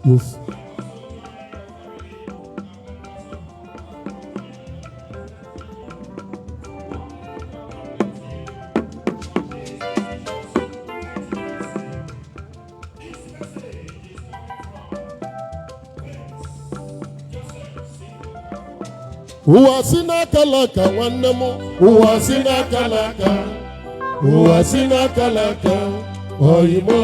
Yes. Ụwa si n'aka laka nwanne m, ụwa si n'aka laka, ụwa si n'aka laka, oyimo.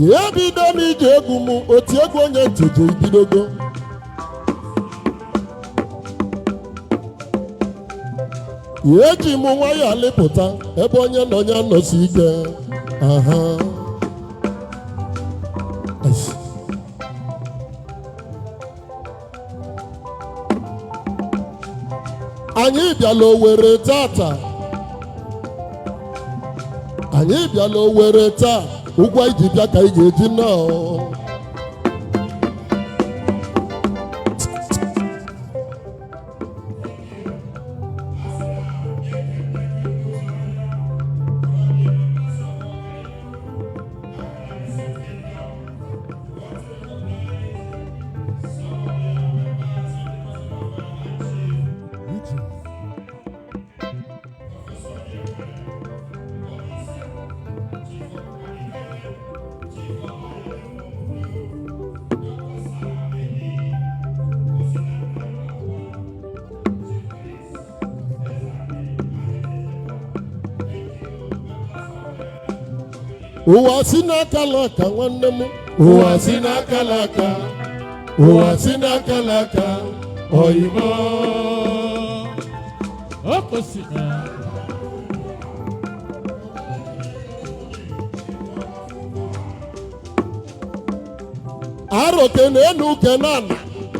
Ya bido m ije egwu m Otiegwu onye Nteje ibidogo. Ya eji m nwayọ alịpụta ebe onye nọ ya nọsi ike. Aha. Anyị bịala Owerri tata. Anyị bịala Owerri taa. Ụgwọ iji bịa ka ị ga-eji nọọ. ụwa si n'aka laka nwanne m ụwa si n'aka laka ụwa si n'aka laka oyimo okosina aro kene enu kene ana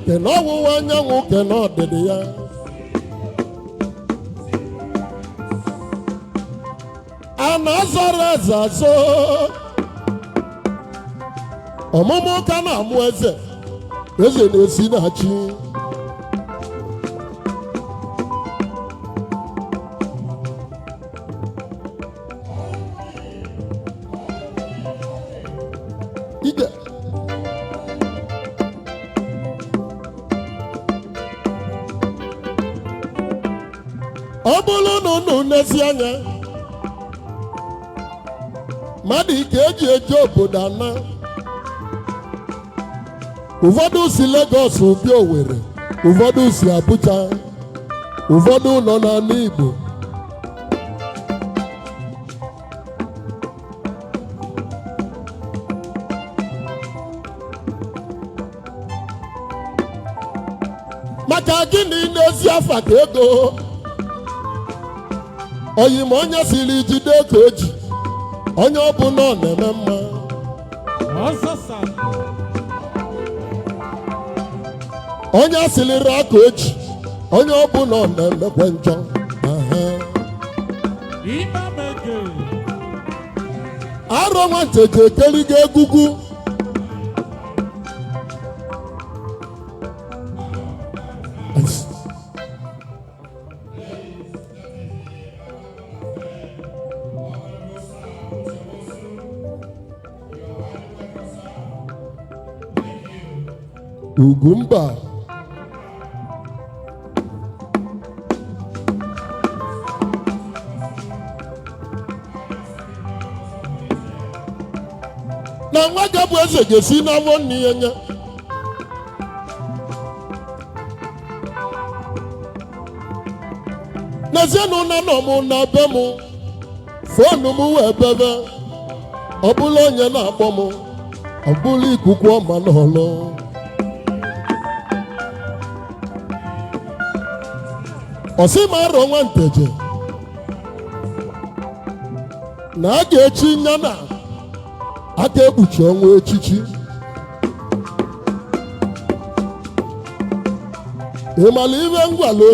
kene ọwụwa anyanwụ kene ọdịdị ya a na-azọrọ eze azọ ọmụmụ ụka na-amụ eze eze na-esi na-achị ije ọ bụrụ na unu n'ezi anya mmadụ ike eji eje obodo ana ụfọdụ si Lagos bịa Owerri ụfọdụ si Abuja ụfọdụ nọ n'ala Igbo maka gịnị n'ezi afa ka ego oyi ma onye siri jide ka o ji onye ọbụla ọ na-eme mma onye asịrịrị aka o ji onye ọbụla ọ na-emekwe njọ arọ nwa Nteje ekeligo egwugwu Ugwumba na nwa gị bụ eze ga-esi n'afọ nne ya nya n'ezienụ na nọ m na be m fonu m wee bebe ọ bụla onye na-akpọ m ọ bụla ikuku ọma n'ọlụ ọsị ma arọ nwa Nteje na a ga-echi nya na aka ekpuchi ọnwa echichi ịmala ibe ngwala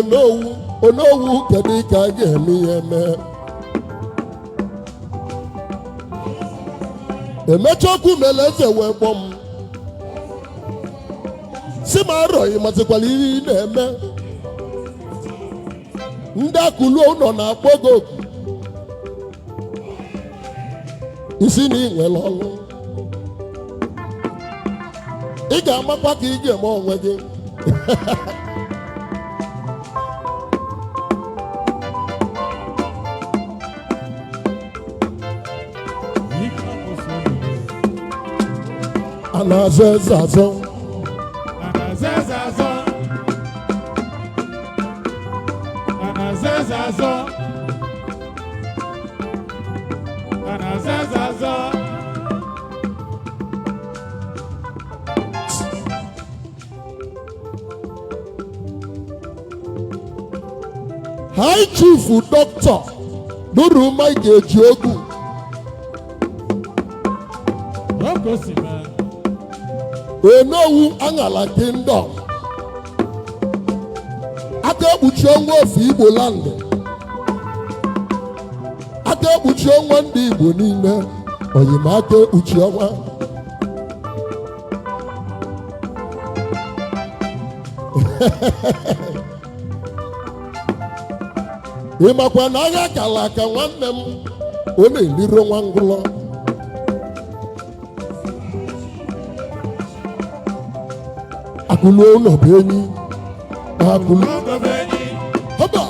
onowu kedu ka a ga-eme ya eme emecha okwu mere eze wee kpọ m si ma arọ ịmazikwala ihe ị na-eme ndị akụluo ụlọ na-akpọ gị oku isi na ị nwere ọlụ ị ga-amakwa ka ị ga-eme onwe gị a na-azọ eze azọ High Chief Dr. Nuruma Ejiogwu Enowu Aṅala Kingdom aka ekpuchi ọnwa ofe Igbo land aka ekpuchi ọnwa ndị Igbo niile oyima aka ekpuchi ọnwa ịmakwa na agha kala aka nwanne m ọ na-eliro nwa ngụlọ akụluo ụlọ bụ enyi akụlu haba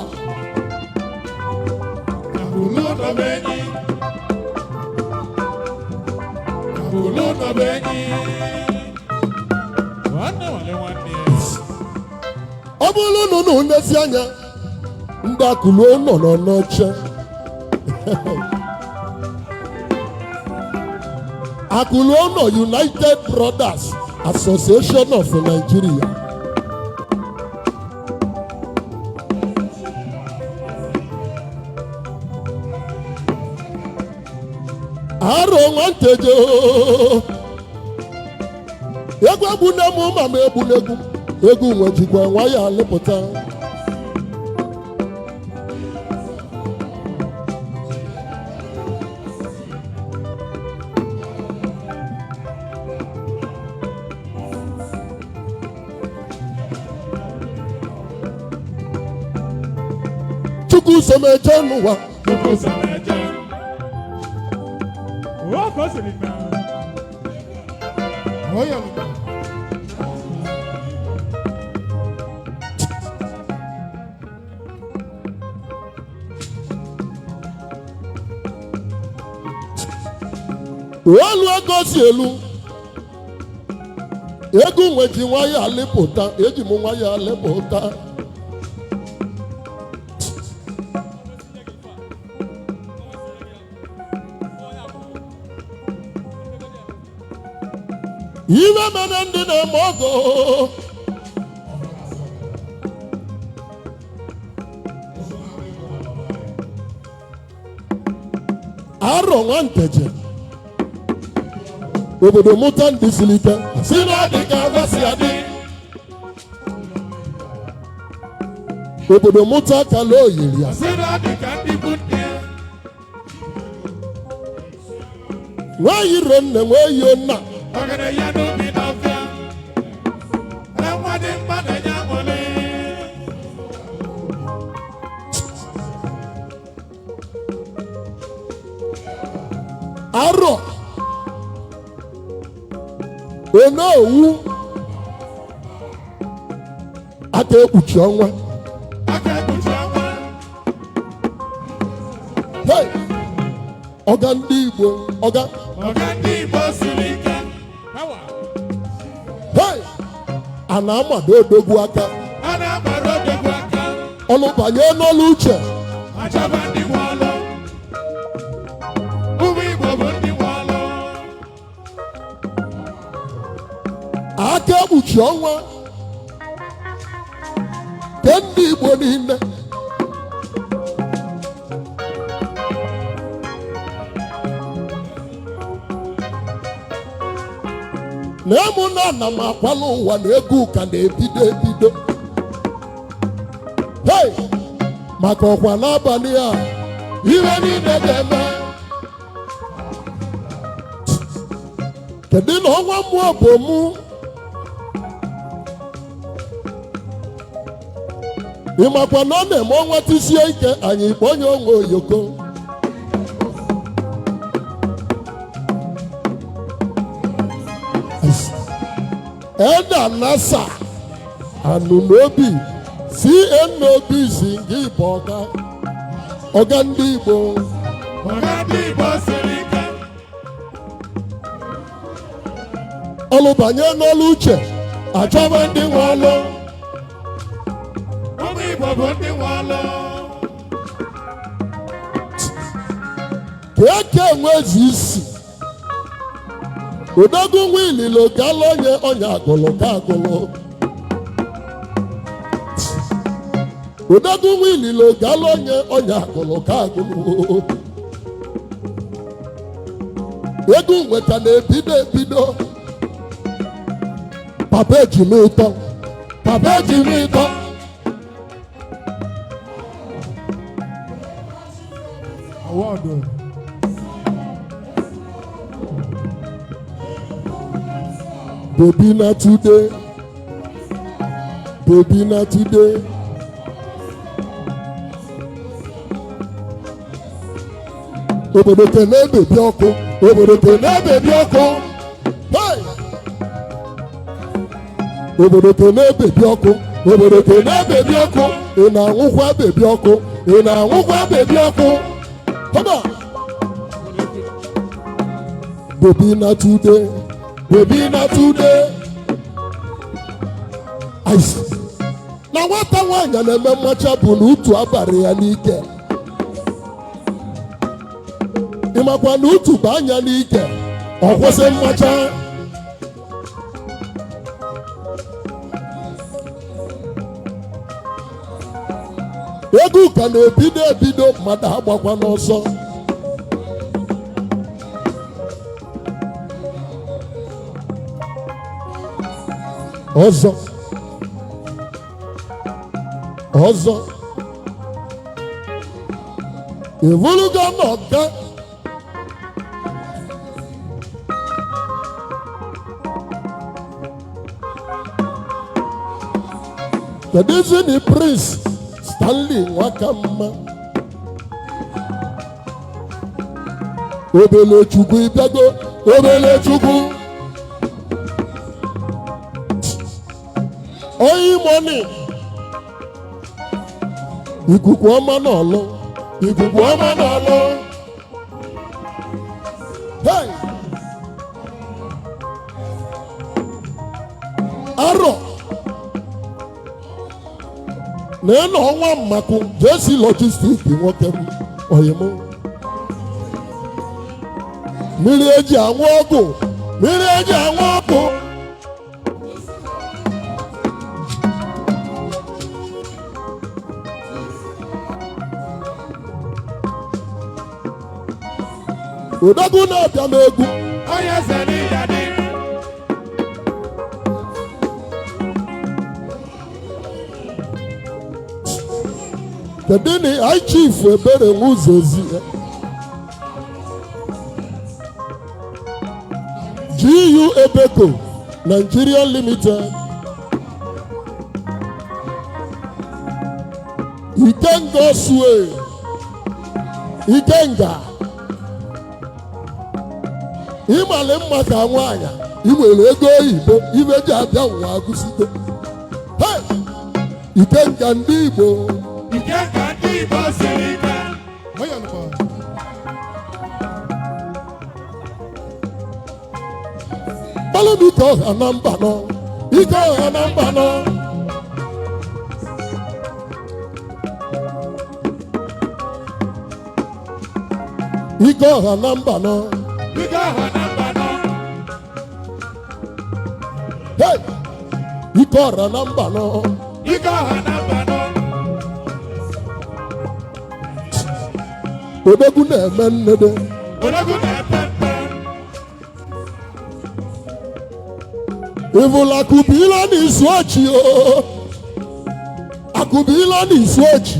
ọ bụrụ na unu n'ezi anya ndị akụluo nọ n'oche Akulono United Brothers Association of Nigeria. Aro Nteje. Egwu abune mu mama ebunegu. Egwu nwejikwa nwa ya lepụta. Chukwu someje n'ụwa. Chukwu someje. O ko siri na. Oya. Olu agosi elu. Egu nweji nwa ya alepụta, eji m nwa ya alepụta. Iwe mere ndị na-eme ọgọ. Aro Nteje. Obodo mụta ndị siri ike. Si na dị ka agasi adị. Obodo mụta kala oyiri ya. Si na dị ka ndị bụ ndị. Nwaanyị ro nne nweeyi nna. Ogene ya n'obi n'ọfịa. Enwa dị mma na-enye aṅụrị. Aro. Onowu. Aka ekpuchi ọnwa. Aka ekpuchi ọnwa. Hey! Ọga ndị Igbo. Ọga. Ọga ndị Igbo siri ike. Hey! A na-amado odogwu aka. A na-amado odogwu aka. Ọnụ banye n'ọlụ uche. Achọba ndị nwe ọlụ. Ụmụ Igbo bụ ndị nwe ọlụ. Aka ekpuchi ọnwa. Ke ndị Igbo niile. Na-emu na ana m akwala ụwa na ego ka na-ebido ebido. Hey! Maka ọkwa n'abalị a ihe niile ga-eme. Kedu na ọnwa mmụọ bụ mụ? Ị makwa na ọ na-eme ọnwa tisie ike anyị kpọnye onwe oyoko. Eda Nasa Anunobi CNOB Zingi Boga Ọga ndị Igbo. Ọga ndị Igbo siri ike. Ọlụbanye n'ọlụ uche. Achọba ndị nwe ọlụ. Ụmụ Igbo bụ ndị nwe ọlụ. Ka eke enwezi isi. Odogwu nwa ililo gala onye agụlụ ka agụlụ. Odogwu nwa ililo gala onye agụlụ ka agụlụ. Ego nweta na-ebido ebido. Papa eji m ụtọ. Papa eji m ụtọ. Awọdụ. Baby na today. Baby na today. Obodo kene bebi ọkụ. Obodo kene bebi ọkụ. Hey! Obodo kene bebi ọkụ. Obodo kene bebi ọkụ. Ị na-anwụkwa bebi ọkụ. Ị na-anwụkwa bebi ọkụ. Come on. Baby na today. Baby na today. Ice. Na nwata nwanyị na-eme mmacha bụ na utu abalị ya n'ike. Ị makwa na utu bụ anya n'ike. ọkwụsị mmacha egwu ka na-ebido ebido mmadụ agbakwa n'ọsọ ọzọ ọzọ evuluga n'ọga kedụzi ni Prince Stanley Nwakamma obele chukwu ịbịago obele chukwu oyi mọni ikuku ọma n'ọlụ ikuku ọma n'ọlụ hey arọ na-eno ọnwa mmakụ jesi logistik nwoke m oyim mmiri eji anwụ ọgwụ mmiri eji anwụ ọgwụ Odogwu na-abịa n'egwu onye zere ya dị kedu ni High Chief Ebere Nwuzozi GU Ebeko Nigeria Limited Ikenga Osue Ikenga ịmali mma ka nwaanyị iwere ego oyibo ibe ji abịa ụwa agụsite Ikenga ndị Igbo Ikenga ndị Igbo siri ike kpalụ ike ọha na mba nọ ike ọha na mba nọ ike ọha na mba nọ ike ọha na mba nọ hey ike ọha na mba nọ ike ọha na mba nọ Odogwu na-eme nnede Odogwu na-epe mpe ịvụla akụbila n'izu ochi akụbila n'izu ochi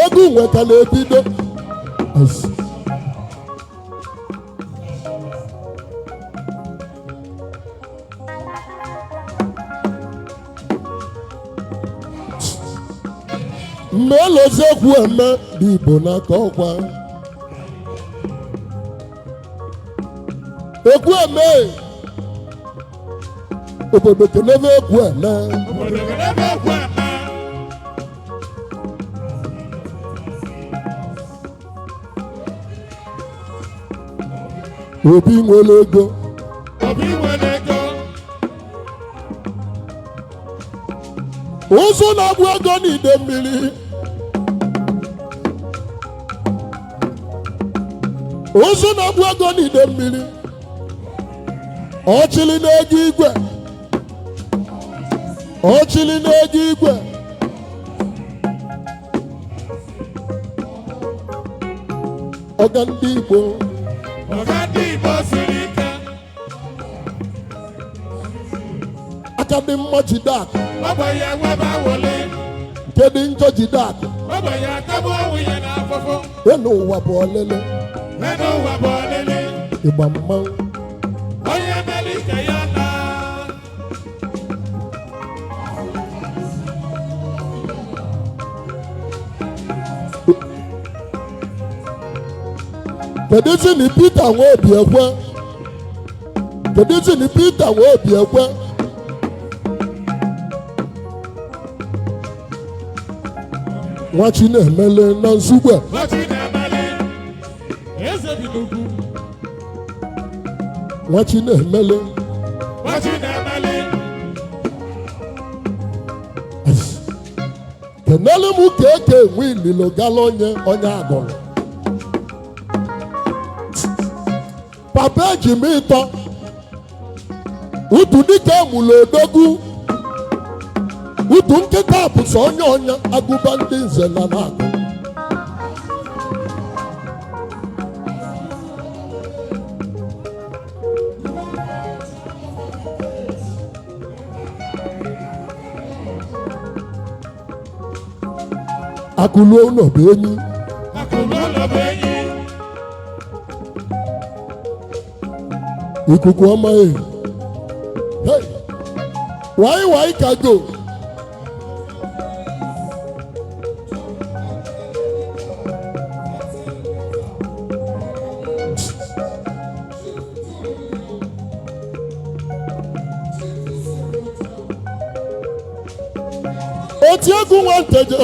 egwu nweta na-ebido mgbe elozekwu eme dị Igbo n'aka ọkwa ekwu eme obodo kenebe ekwu eme obodo kenebe ekwu eme obi nwere ego obi nwere ego ụzụ na-abụ ego n'ide mmiri ụzụ na-abụ ego n'ide mmiri ọchịlị n'ego igwe ọchịlị n'ego igwe ọga ndị Igbo ọga ndị Igbo siri ike aka dị mma jide akụ ogbenye nwebe awole nke dị njọ jide akụ ogbenye akagbu nwunye na afụfụ enu ụwa bụ ọlele enu ụwa bụ ọlele ịgba mmanwụ onye mere ike ya na kedụzini Peter Nwobiekwe kedụzini Peter Nwobiekwe nwa Chinemele na Nsugbe nwa Chinemele eze bi n'ugwu nwa Chinemele nwa Chinemele kenele m ka eke enwe ililo gala onye agụrụ papa eji m ịtọ utu dịka emụlụ odogwu utu nkịta bụsọ onye ọnya agụba ndị nze na na-agụ akụluo ụlọ bụ enyi ikuku ọma e hey why ka go Otiegwu nwa Nteje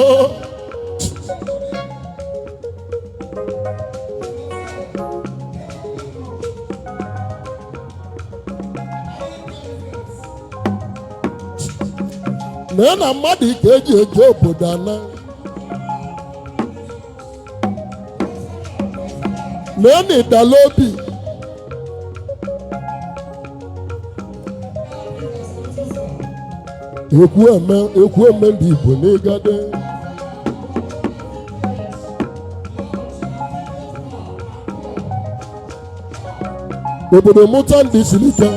mee na mmadụ ike eji eje obodo ana mee na ịdala obi ekwu eme ndị Igbo n'ịgade obodo mụta ndị siri ike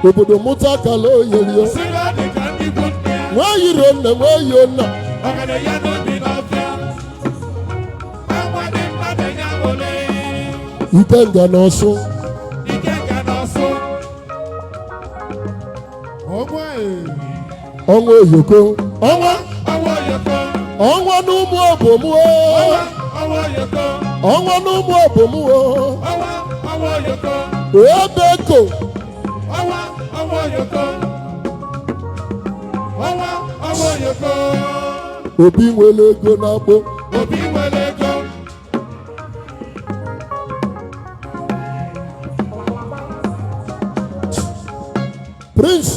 obodo mụta akala oyerio nwayiro nne nwayo nna Ikenga n'ọsụ ọnwa oyoko ọnwa n'ụmụ obom ọnwa n'ụmụ obom ebe eko obi nwere ego na-akpọ Prince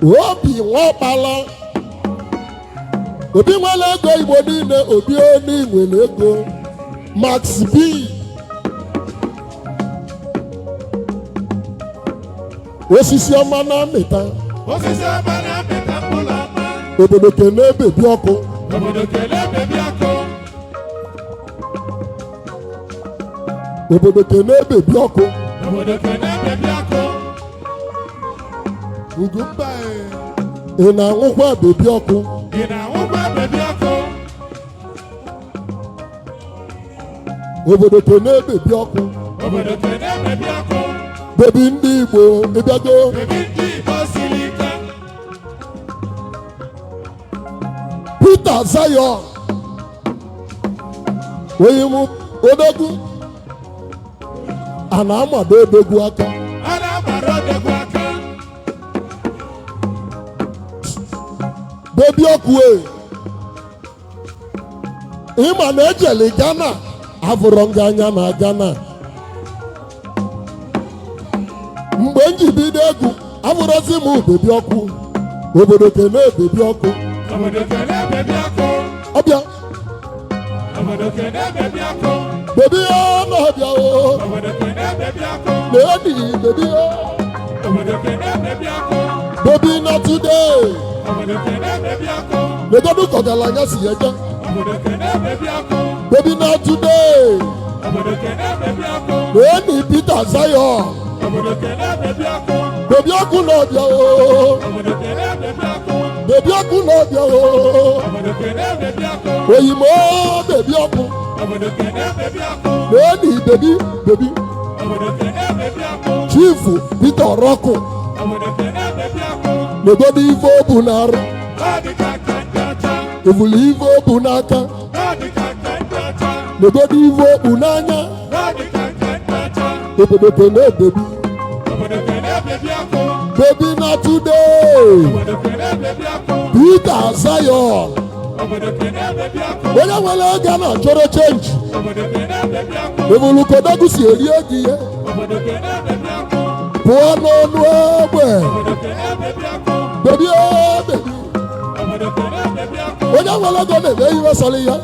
obi nwakpala obi nwere ego Igbo niile obi oni nwere ego Max B osisi ọma na-amịta obodo kene bebi ọkụ obodo kene bebi ọkụ ị na-aṅụkwa bebi ọkụ obodo kene bebi ọkụ bebi ndị Igbo ịbịago Peter Zion onye m odogwu a na-amado odogwu aka bebi ọkụ ịma na ejeli Ghana avụrụ nga anya na Ghana mgbe m ji bido egwu avụrụzi m bebi ọkụ obodo kene bebi ọkụ ọbịa bebi n'ọbịa na-edi bebi na today legodu kọgalanya si eje bebi na today na-edi Peter Zion bebi ọkụ n'ọbịa bebi ọkụ n'ọbịa oyimo bebi ọkụ na-edi bebi Chief Peter Rọkụ legodu ife obu n'arụ ebulu ife obu n'aka legodu ife obu n'anya obodo kene bebi bebi na today Peter Zion onye nwere ego na-achọrọ chenji ebulu kodogwu si eri ego ihe pụọ n'ọnụ egbe bebi bebi onye nwere ego na-eme ihe sọrọ ya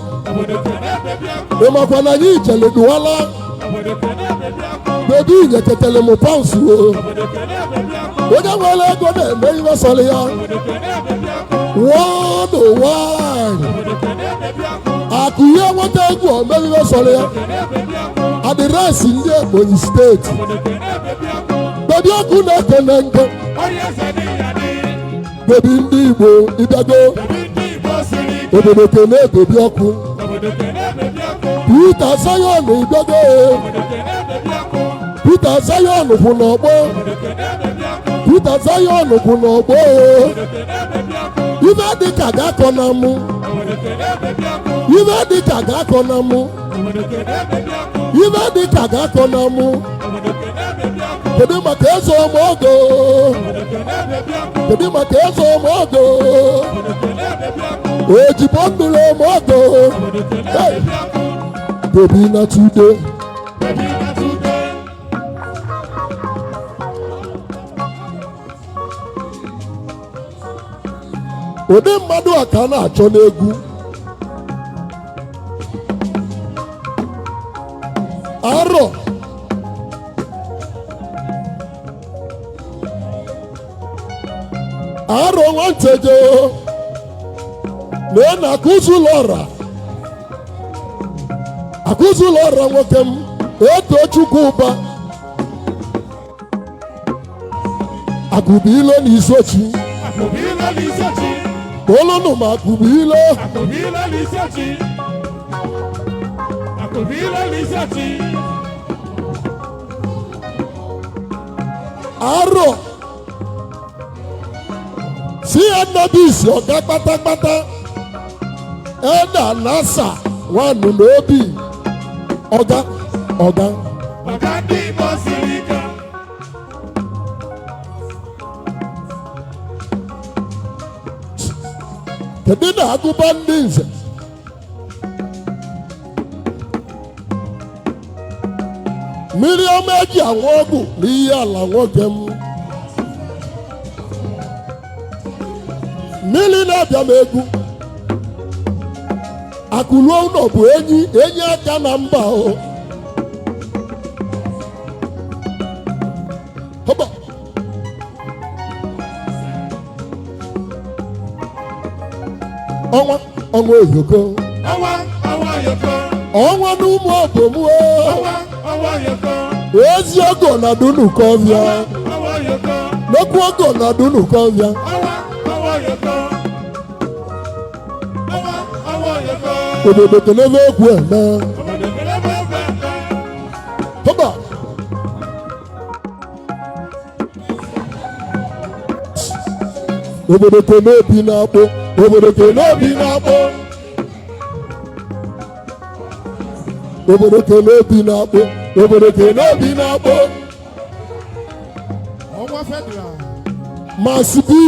ịmakwa na anyị ijele duwala bebi nyeketele m paụnsụ onye nwere ego na-eme ihe sọrọ ya one one akụ ihe nweta egwu omere ihe sọrọ ya adịresị ndị Ebonyi steeti bebi ọkụ na-ekene nke bebi ndị Igbo ịbịago obodo kene bebi ọkụ Peter Zion ịbịago Peter Zion kwụ n'ọgbọ Peter Zion kwụ n'ọgbọ ibe dịka ga-akọ na mụ ibe dịka ga-akọ na mụ ibe dịka ga-akọ na mụ kedu maka eze ọmọgọ kedu maka eze ọmọgọ ojibo ndụrụ ọmọgọ bebi na tude ụdị mmadụ a ka na-achọ n'egwu arọ nwa Nteje lee na akụzụlọ ọra nwoke m eto Chukwu ụba akụbilo na isochi olunu ma akụbilo arọ si ya nnabisi ọga kpatakpata eda nasa nwanụ n'obi ọga ndị Igbo siri ike kedu na agụba ndị nze mmiri ọma eji anwụ ọgwụ n'ihe ala nwoke m mmiri na-abịa m egwu akụluo ụlọ bụ enyi aka na mba o ọnwa oyoko ọnwa n'ụmụ obom ezi ogo na dunukọbịa n'okwu ogo na dunukọbịa obodo kelebe ekwu eme obodo kenebi na-akpọ obodo kenebi na-akpọ obodo kenebi na-akpọ obodo kenebi na-akpọ ọnwa federal masibi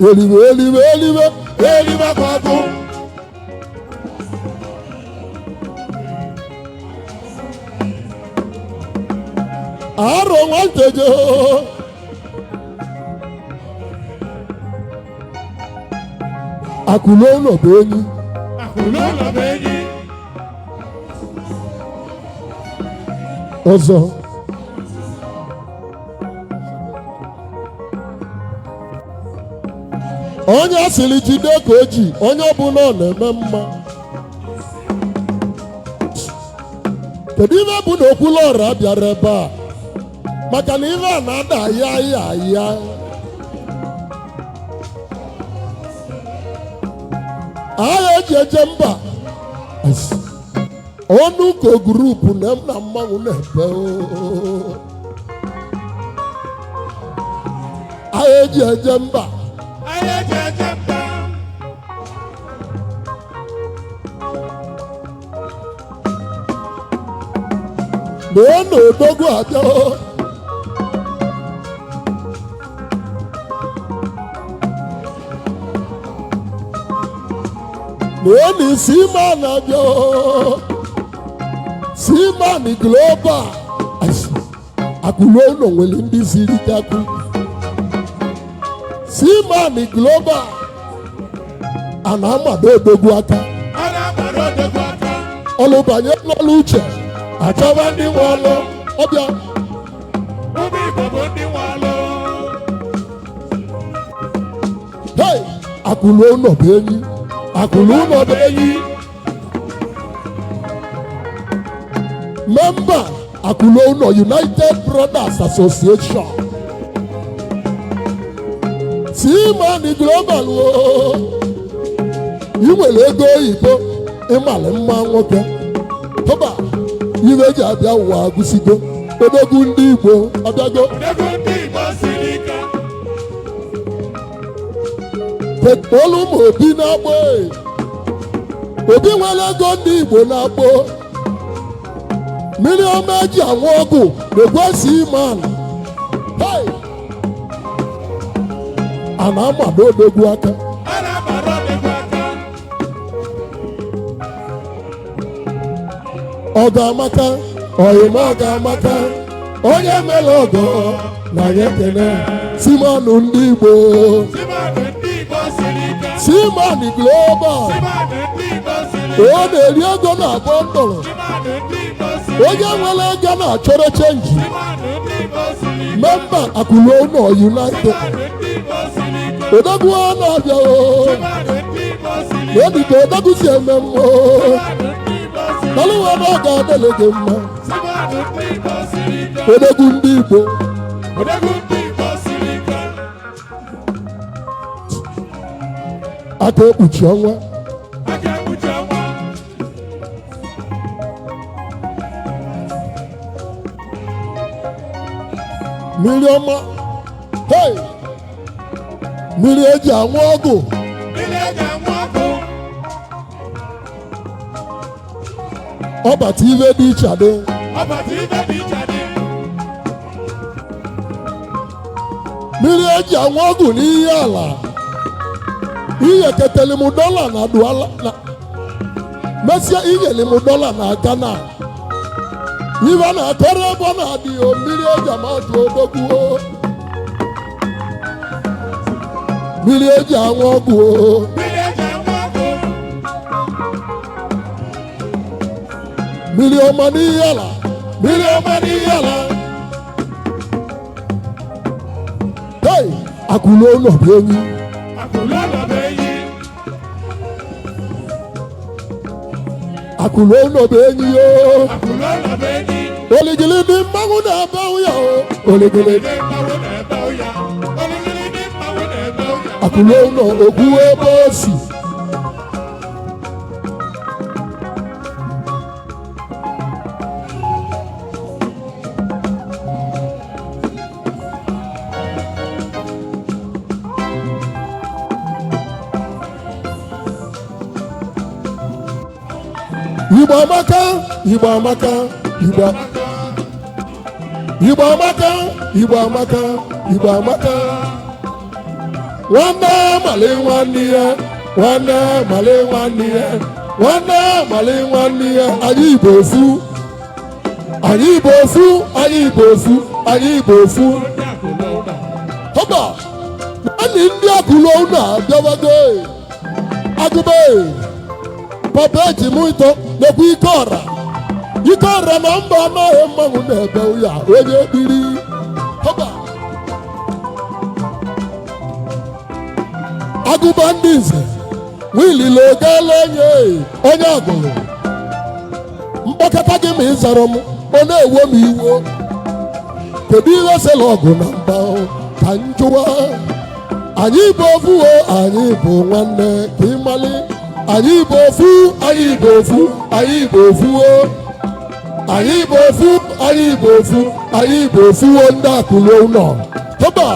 eliwe kwakụ arọ nwa Nteje akụlo ụlọ bụ enyi ọzọ onye asịrị jide ka o ji onye ọbụla ọ na-eme mma kedu ihe bụ na okwulu ọra bịara ebe a maka na ihe a na-ada ya agha eji eje mba ọnụ ka gurupu na mmanwụ na-ebe agha eji eje mba na odogwu abịa na Seaman abịa Seaman global akụluo ụlọ nwere ndị siri ike akụ Simani Global a na-amado odogwu aka ọlụbanye n'ọlụ uche achọba ndị nwe ọlụ ọbịa hey akụluo ụlọ bụ enyi akụluo ụlọ bụ enyi member akụluo ụlọ United Brothers Association Simani Global ị nwere ego oyibo ịmalị mma nwoke tụba iwe ji abịa ụwa agụsigo odogwu ndị Igbo ọbịago petolu ma obi na-akpọ obi nwere ego ndị Igbo na-akpọ mmiri ọma eji anwụ ọgwụ na-egosi Simani hey a na-amado odogwu aka ọga-amaka oyima ọga-amaka onye mere ọgọ na ya ekele Simani ndị Igbo Simani Global o na-eri ego na bọndụlụ onye nwere ego na-achọrọ chenji memba akụluo ụlọ United odogwu a na-abịa edite odogwu si eme mmụọ nalụwa na ọ ga-adịlị gị mma odogwu ndị Igbo aka ekpuchi ọnwa mmiri ọma hey mmiri eji anwụ ọgwụ ọbata ibe dị iche adị mmiri eji anwụ ọgwụ n'ihe ala ihe ketele m dọla na duala na mesịa inyere m dọla na Ghana ibe na-akọrọ ebe ọ na-adị mmiri eji amadụ odogwu mmiri eji anwụ ọgwụ mmiri ọma n'ihe ala mmiri ọma n'ihe ala hey akụluo ụlọ bụ enyi akụluo ụlọ bụ enyi yo oligili dị mmanwụ na-ebe ya oligili akụluo ụlọ okwu ebe o si Igbo amaka Igbo amaka Igbo amaka Igbo amaka Igbo amaka nwanne mali nwanne ya nwanne mali nwanne ya nwanne mali nwanne ya anyị Igbo ofu anyị Igbo ofu anyị Igbo ofu anyị Igbo ofu haba nani ndị akụluo ụlọ abịawago agụbe papa eji mụ ito n'ekwu ike ọra na mba anaghị mmanwụ na-ebe ya onye biri haba agụba ndị nze wilile ogala onye agụrụ mkpakọta gị ma ị zara m ọ na-ewo m iwo kedu ihe sela ọgụ na mba ka njụwa anyị bụ ofu anyị bụ nwanne ka ịmali anyị bụ ofu anyị bụ ofu anyị bụ ofu anyị bụ ofu anyị bụ ofu anyị bụ ofu ndị akụluo ụlọ haba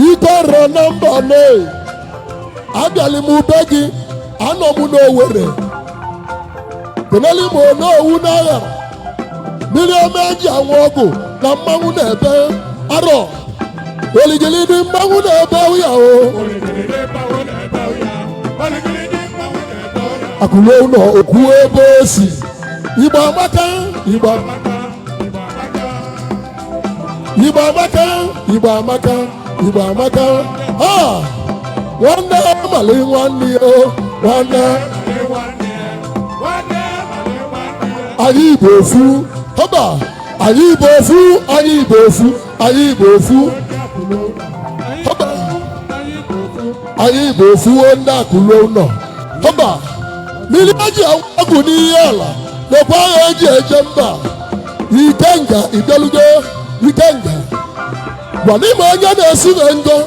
ike ọrụ na mba nọ abịala m ube gị anọ m n'Owerri keneli m n'owu n'agha mmiri ọma eji anwụ ọgwụ na mmanwụ na-ebe arọ oligili dị mmanwụ na-ebe ya akụluo ụlọ okwu ebe o si Igbo amaka Igbo amaka Igbo amaka, Igbo amaka, Igbo amaka. Ah, nwanne mali nwanne o, nwanne. Anyị Igbo ofu, haba. Anyị Igbo ofu, anyị Igbo ofu, anyị Igbo ofu. Haba. Anyị Igbo ofu ndị akụlo ụlọ. Haba. Mmiri eji agwụ n'ihe ala, nekwa ya eji eje mba. Ikenga idelugo, Ikenga. Gwani m onye na-esi na ngo.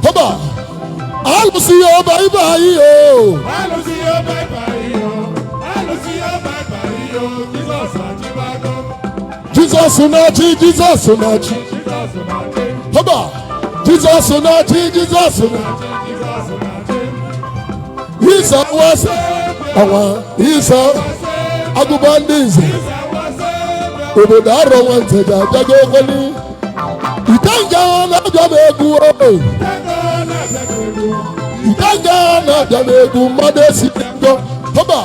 Haba. Alụsị ya ọba ibe anyị o. Jizọs na-achị, Jizọs na-achị. Haba. Jizọs na-achị, Jizọs na-achị. Isa wasa awa Isa agụba ndị nze obodo arọ nwa Nteje abịago okweli Ikenga na-abịa m egwu o Ikenga na-abịa m egwu mmadụ esi ngo. Haba.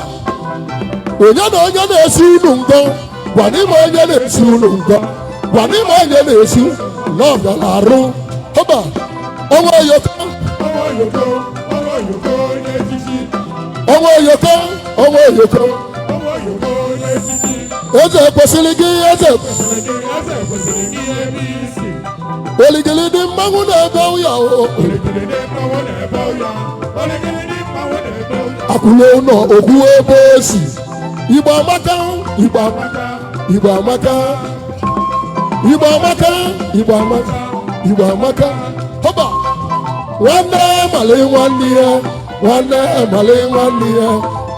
Onye na onye na-esi unu ngo. Gwani m onye na-esi unu ngo. Gwani m onye na-esi n'ọbịa na-arụ. Haba. Ọnwa oyoko ọnwa oyoko ọnwa oyoko eze kwesịrị gị eze oligili dị mmanwụ na-ebe ụya o akwụla ụlọ okwu ebe osi Igbo amaka, Igbo amaka, Igbo amaka, Igbo amaka, Igbo amaka, Igbo amaka. Haba. Nwanne mali nwanne ya, nwanne mali nwanne ya,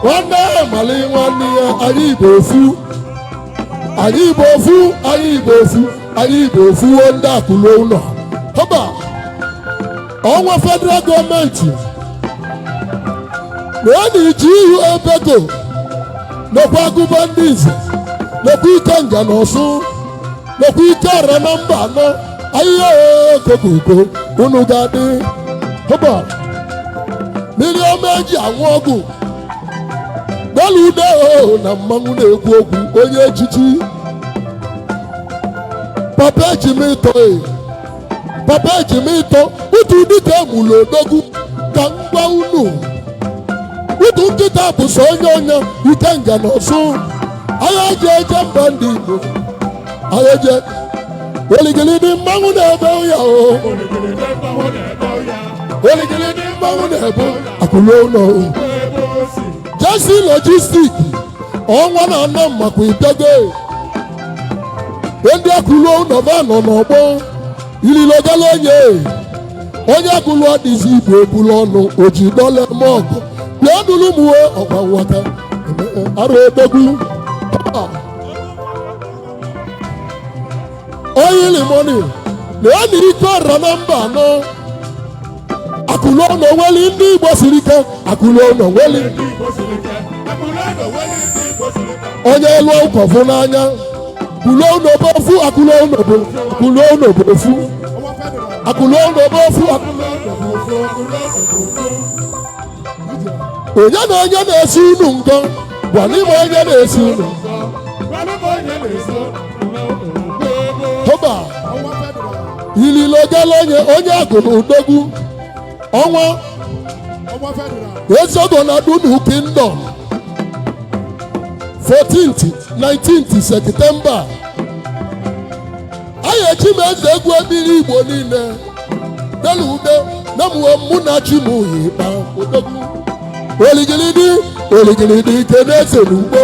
nwanne mali nwanne ya. Anyị Igbo ofu, anyị Igbo ofu, anyị Igbo ofu, anyị Igbo ofu ndị akụlo ụlọ. Haba. Ọnwa federal gọọmenti na-eji ihu ebego n'okwa agụba ndị nze n'okwa Ikenga na Ọsụ n'okwa ike ara na mba anọ. Ahịhịa okokoko unu ga-adị. Haba. Mmiri ọma eji anwụ ọgwụ n'elu ude na mmanwụ na-ekwu okwu onye echichi. Papa eji m ịtọ Papa eji m ịtọ utu dịka emụlụ odogwu ka m gwa unu. Utu nkịta bụ so onye Ikenga na Ọsụ. Agha eji eje mba ndị Igbo. Agha eje oligili dị mmanwụ na-ebe ụya o. Oligili dị mmanwụ na-ebe akụlo ụlọ o. Jesi logistik ọnwa na anọ makwa ịbịago. Ndị akụlo ụlọ ba nọ n'ọgbọ ililogala onye akụlo adịzi Igbo ebulu ọnụ oji dọla eme ọgụ bịa nụlụ mụwe ọgba nwata arụ odogwu. Oil money na-enyi ike ọra na mba anọ. Akụlo ụlọ nweli ndị Igbo siri ike. Akụlo ụlọ nweli onye elu ụkọfụ n'anya. Akụlo ụlọ bụ ofu, akụlo ụlọ bụ akụlo ụlọ bụ ofu, akụlo ụlọ bụ ofu. Onye na onye na-esi unu ngo. Gwani m onye na-esi unu. Haba. Ililogala onye agụrụ udogwu ọnwa ezogo na Dunu Kingdom 14th 19th September. Anyị echi m eze egwu ebiri Igbo niile delu ude na mụwe mụ na chi m uyi kpa odogwu. Oligilidi oligilidi ike na-ese n'ugbo.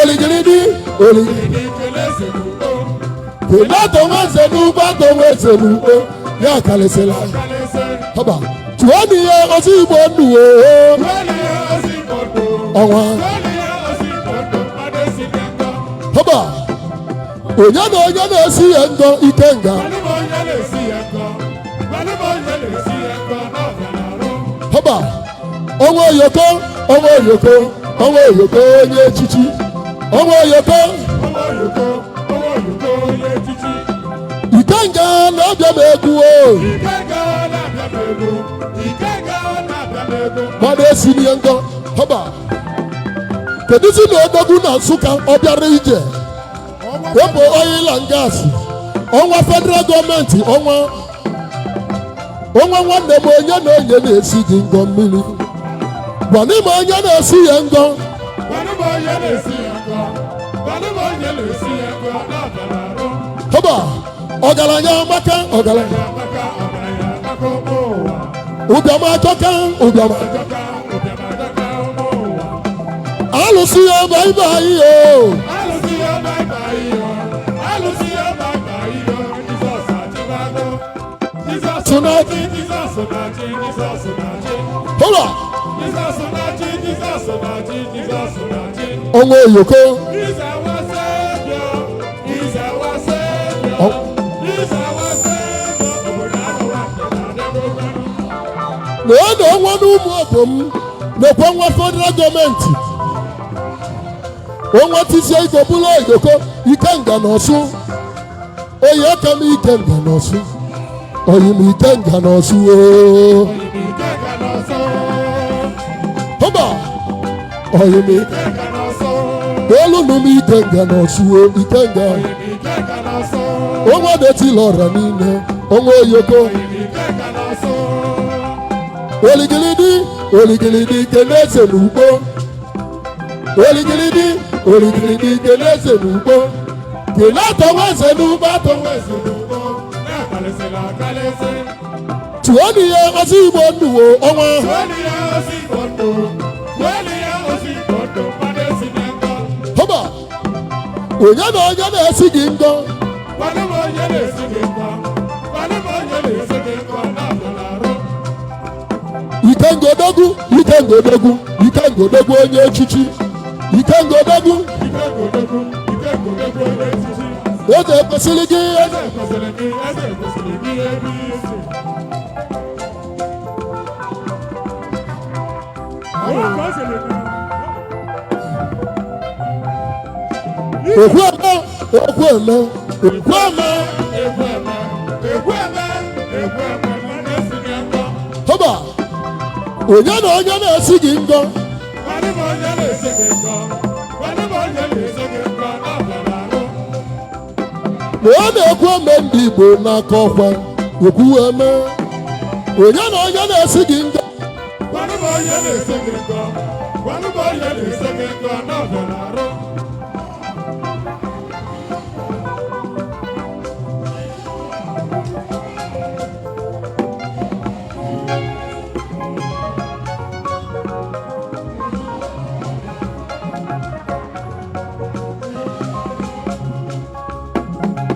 Oligilidi oligilidi ike na-ese n'ugbo. Kedu nwaze n'ugbo atọ nwaze n'ugbo ya kalịsịla. Haba. Tụọ n'ihe ozi Igbo ndụ o. Ọnwa. Haba. Onye na onye na-esi ya ngo Ikenga. Haba. Ọnwa oyoko, ọnwa oyoko, ọnwa oyoko onye echichi. Ọnwa oyoko. Ikenga na-abịa m egwu o. Mmadụ esi n'ihe ngo. Haba. kedu si na odogwu na Nsụka ọ bịara ije wepụ oil and gas ọnwa federal gọọmenti ọnwa nwanne m onye na onye na-esi gị ngọ mmiri gwana m onye na-esi ya ngọ haba ọgaranya amaka ọgaranya ụbịam achọka ụbịam alụsị ya baibai o ọnwa oyoko na ọnwa n'ụmụ obom na-ekwe nwa federal gọọmenti ọnwa tisie iko bụrụ oyoko Ikenga n'Ọsụ oyi aka m Ikenga n'Ọsụ oyi m Ikenga n'Ọsụ ooo haba oyi m olu nụ m Ikenga n'Ọsụ Ikenga ọnwa detila ọra niile ọnwa oyoko oligilidi keneze n'ugbo oligilidi keneze n'ugbo kele atọweze n'ugbo tụọnụ ya ozi Igbo nnuwo ọnwa haba onye na onye na-esi gị ngọ Ikenga odogwu onye echichi Ikenga odogwu eze ekwesịrị gị haba onye na onye na-esi gị ngọ na ọ na-ekwu eme ndị Igbo n'aka ọkwa ekwu eme onye na onye na-esi gị ngọ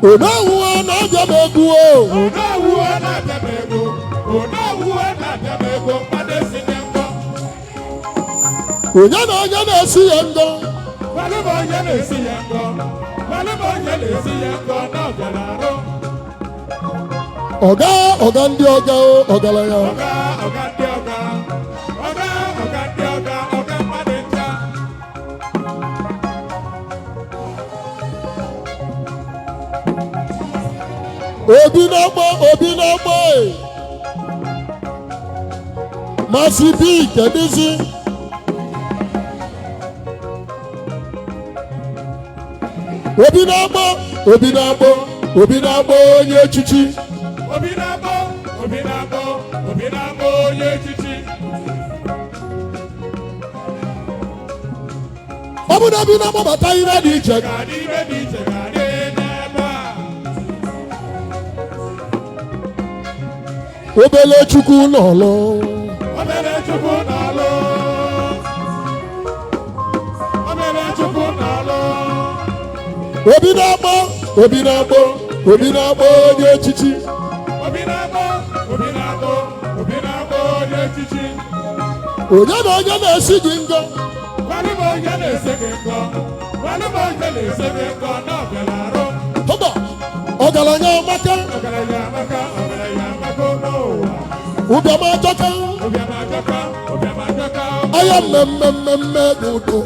Onawuo na-abịa m egwu o onye na onye na-esi ya ngọ ọga ndị ọga ọgaranya obi n'ọgbọ masị bi kedụzi obi n'ọgbọ onye echichi ọ bụ na obi n'ọgbọ bata ire dị iche obele Chukwu n'ọlụ obi na-agba onye echichi onye na onye na-esi gị ngọ haba ọgaranya amaka ụbịam ajọka aya mmemme udo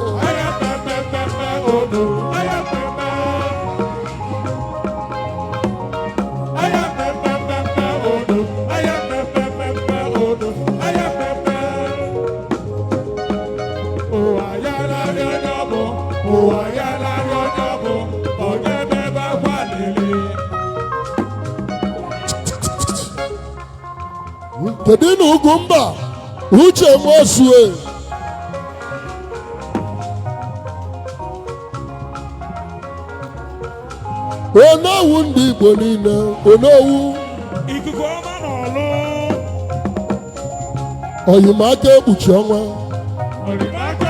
Oh, kedu na ugwu mba uche mosue onowu ndị Igbo niile onowu ikuku ọma n'ọlụ oyimaka ekpuchi ọnwa olimaka